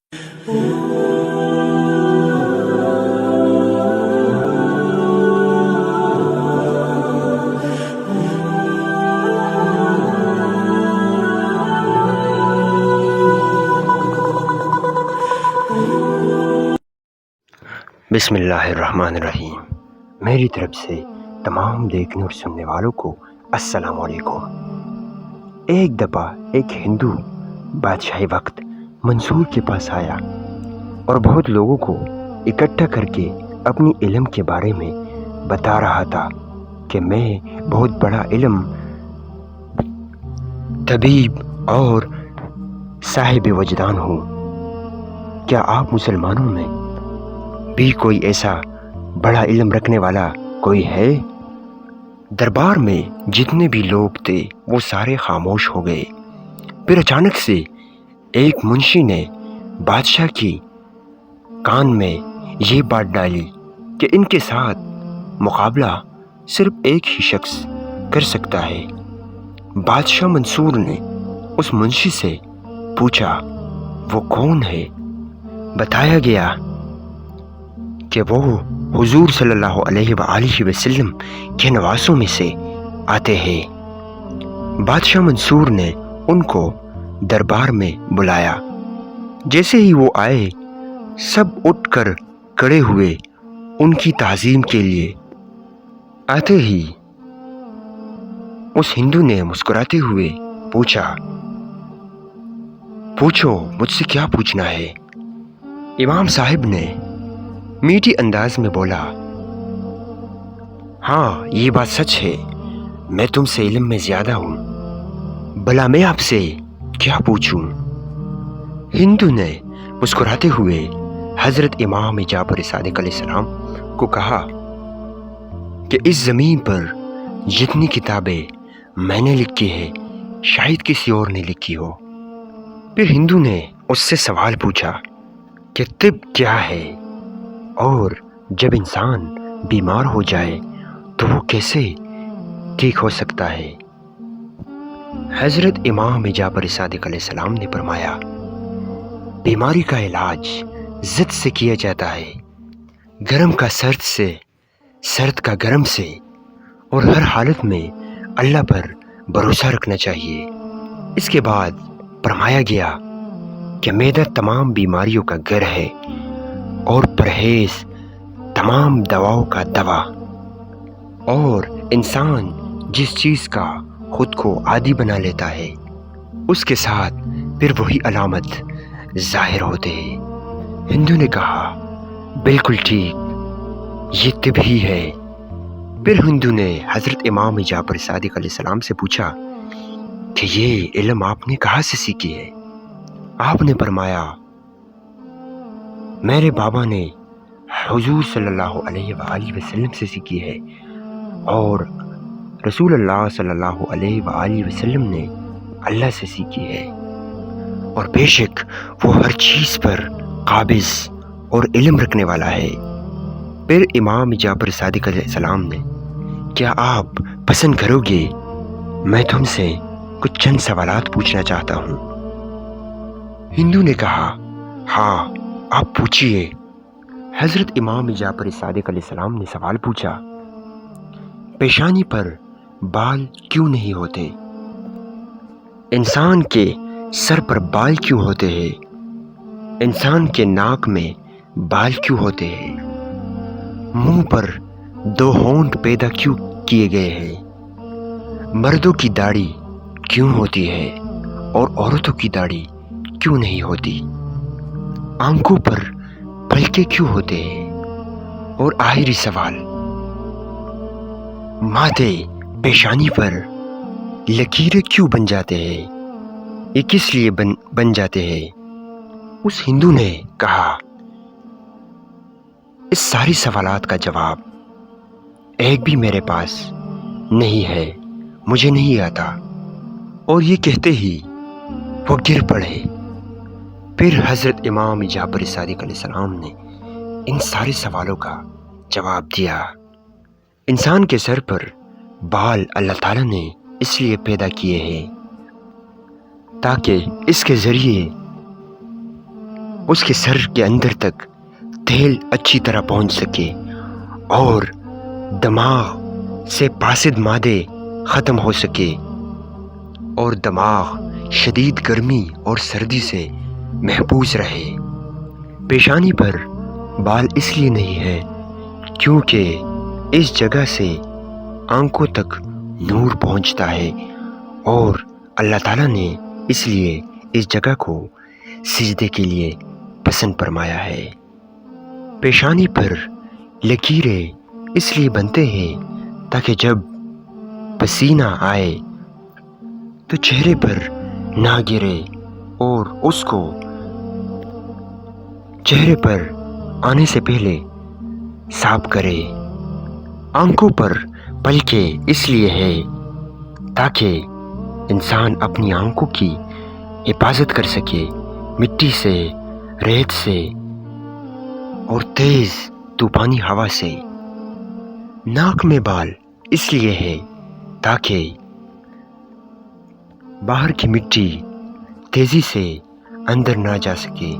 बिस्मिल्लाहिर्रहमानिर्रहीम। मेरी तरफ से तमाम देखने और सुनने वालों को अस्सलाम वालेकुम। एक दफ़ा एक हिंदू बादशाही वक्त मंसूर के पास आया और बहुत लोगों को इकट्ठा करके अपनी इल्म के बारे में बता रहा था कि मैं बहुत बड़ा इल्म तबीब और साहिब वजदान हूँ। क्या आप मुसलमानों में भी कोई ऐसा बड़ा इल्म रखने वाला कोई है? दरबार में जितने भी लोग थे वो सारे खामोश हो गए। फिर अचानक से एक मुंशी ने बादशाह की कान में ये बात डाली कि इनके साथ मुकाबला सिर्फ एक ही शख्स कर सकता है। बादशाह मंसूर ने उस मुंशी से पूछा, वो कौन है? बताया गया कि वो हुजूर सल्लल्लाहु अलैहि वसल्लम के नवासों में से आते हैं। बादशाह मंसूर ने उनको दरबार में बुलाया। जैसे ही वो आए, सब उठकर खड़े हुए उनकी ताज़ीम के लिए। आते ही उस हिंदू ने मुस्कुराते हुए पूछा, पूछो, मुझसे क्या पूछना है? इमाम साहिब ने मीठी अंदाज में बोला, हाँ, ये बात सच है, मैं तुमसे इल्म में ज्यादा हूँ, भला मैं आपसे क्या पूछूं? हिंदू ने मुस्कुराते हुए हजरत इमाम जाफर सादिक अलैहिस्सलाम को कहा कि इस ज़मीन पर जितनी किताबें मैंने लिखी है शायद किसी और ने लिखी हो। फिर हिंदू ने उससे सवाल पूछा कि तिब क्या है, और जब इंसान बीमार हो जाए तो वो कैसे ठीक हो सकता है? हजरत इमाम जाफर सादिक अलैहिस्सलाम ने फरमाया, बीमारी का इलाज ज़िद से किया जाता है, गर्म का सर्द से, सर्द का गर्म से, और हर हालत में अल्लाह पर भरोसा रखना चाहिए। इसके बाद फरमाया गया कि मैदा तमाम बीमारियों का घर है और परहेज तमाम दवाओं का दवा, और इंसान जिस चीज़ का खुद को आदी बना लेता है उसके साथ फिर वही अलामत जाहिर होते हैं। हिंदू ने कहा, बिल्कुल ठीक, ये तिब ही है। फिर हिंदू ने हजरत इमाम जाफर सादिक अलैहिस्सलाम से पूछा कि ये इल्म आपने कहाँ से सीखी है? आपने फरमाया, मेरे बाबा ने हुजूर सल्लल्लाहु अलैहि वसल्लम से सीखी है, और रसूल अल्लाह सल्लल्लाहु अलैहि वसल्लम ने अल्लाह से सीखी है, और बेशक वो हर चीज़ पर काबिज और इल्म रखने वाला है। फिर इमाम जाफर सादिक अलैहिस्सलाम ने, क्या आप पसंद करोगे मैं तुमसे कुछ चंद सवालात पूछना चाहता हूँ? हिंदू ने कहा, हाँ, आप पूछिए। हजरत इमाम जाफर सादिक अलैहिस्सलाम ने सवाल पूछा, पेशानी पर बाल क्यों नहीं होते? इंसान के सर पर बाल क्यों होते हैं? इंसान के नाक में बाल क्यों होते हैं? मुंह पर दो होंठ पैदा क्यों किए गए हैं? मर्दों की दाढ़ी क्यों होती है और औरतों की दाढ़ी क्यों नहीं होती? आंखों पर पलके क्यों होते हैं? और आखिरी सवाल, माथे पेशानी पर लकीरें क्यों बन जाते हैं? ये किस लिए बन जाते हैं? उस हिंदू ने कहा, इस सारी सवालात का जवाब एक भी मेरे पास नहीं है, मुझे नहीं आता। और ये कहते ही वो गिर पड़े। फिर हजरत इमाम जाफर सादिक अलैहिस्सलाम ने इन सारे सवालों का जवाब दिया। इंसान के सर पर बाल अल्लाह ताला ने इसलिए पैदा किए हैं ताकि इसके ज़रिए اس کے سر کے اندر تک تیل اچھی طرح پہنچ سکے اور دماغ سے فاسد مادے ختم ہو سکے اور دماغ شدید گرمی اور سردی سے محفوظ رہے۔ پیشانی پر بال اس لیے نہیں ہے کیونکہ اس جگہ سے آنکھوں تک نور پہنچتا ہے اور اللہ تعالیٰ نے اس لیے اس جگہ کو سجدے کے لیے پسند فرمایا ہے۔ پیشانی پر لکیریں اس لیے بنتے ہیں تاکہ جب پسینہ آئے تو چہرے پر نہ گرے اور اس کو چہرے پر آنے سے پہلے صاف کرے۔ آنکھوں پر پلکیں اس لیے ہے تاکہ انسان اپنی آنکھوں کی حفاظت کر سکے مٹی سے، ریت سے اور تیز طوفانی ہوا سے۔ ناک میں بال اس لیے ہے تاکہ باہر کی مٹی تیزی سے اندر نہ جا سکے،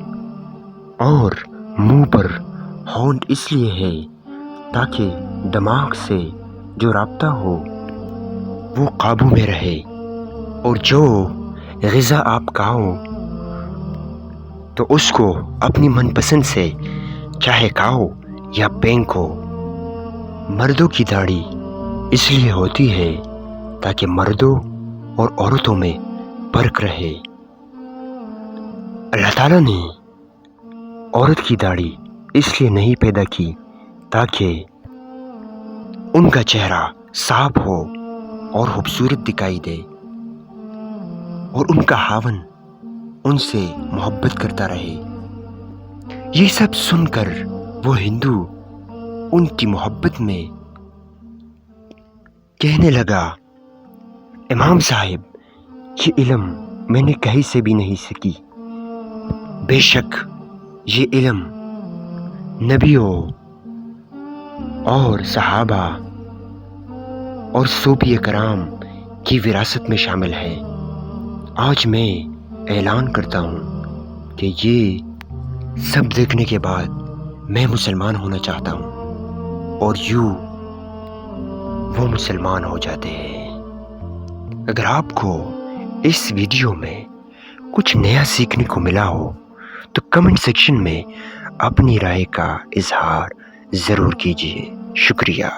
اور منہ پر ہونٹ اس لیے ہے تاکہ دماغ سے جو رابطہ ہو وہ قابو میں رہے، اور جو غذا آپ کھاؤ تو اس کو اپنی من پسند سے چاہے کھاؤ یا پھینکو۔ مردوں کی داڑھی اس لیے ہوتی ہے تاکہ مردوں اور عورتوں میں فرق رہے۔ اللہ تعالیٰ نے عورت کی داڑھی اس لیے نہیں پیدا کی تاکہ ان کا چہرہ صاف ہو اور خوبصورت دکھائی دے اور ان کا خاوند ان سے محبت کرتا رہے۔ یہ سب سن کر وہ ہندو ان کی محبت میں کہنے لگا، امام صاحب یہ علم میں نے کہیں سے بھی نہیں سیکھی، بے شک یہ علم نبیوں اور صحابہ اور صوفیہ کرام کی وراثت میں شامل ہے۔ آج میں اعلان کرتا ہوں کہ یہ سب دیکھنے کے بعد میں مسلمان ہونا چاہتا ہوں، اور یوں وہ مسلمان ہو جاتے ہیں۔ اگر آپ کو اس ویڈیو میں کچھ نیا سیکھنے کو ملا ہو تو کمنٹ سیکشن میں اپنی رائے کا اظہار ضرور کیجیے۔ شکریہ۔